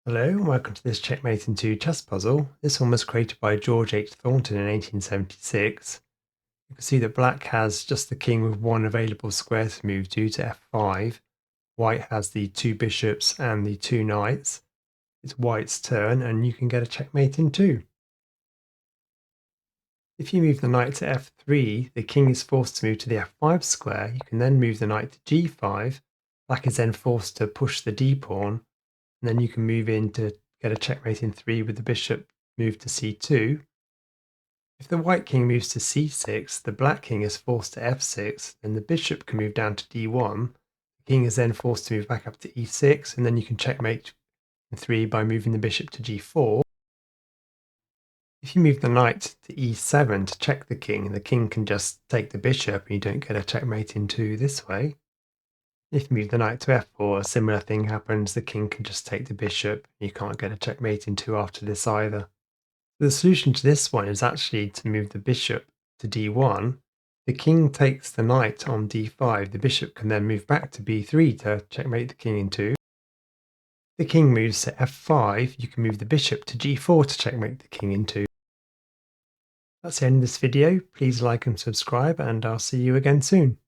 Hello and welcome to this Checkmate in 2 chess puzzle. This one was created by George H Thornton in 1876. You can see that black has just the king with one available square to move to f5. White has the 2 bishops and the 2 knights. It's white's turn and you can get a checkmate in 2. If you move the knight to f3, the king is forced to move to the f5 square. You can then move the knight to g5. Black is then forced to push the d pawn. And then you can move in to get a checkmate in 3 with the bishop moved to c2. If the white king moves to c6, the black king is forced to f6, then the bishop can move down to d1. The king is then forced to move back up to e6, and then you can checkmate in 3 by moving the bishop to g4. If you move the knight to e7 to check the king can just take the bishop and you don't get a checkmate in 2 this way. If you move the knight to f4, a similar thing happens. The king can just take the bishop. You can't get a checkmate in 2 after this either. The solution to this one is actually to move the bishop to d1. The king takes the knight on d5. The bishop can then move back to b3 to checkmate the king in 2. The king moves to f5. You can move the bishop to g4 to checkmate the king in 2. That's the end of this video. Please like and subscribe, and I'll see you again soon.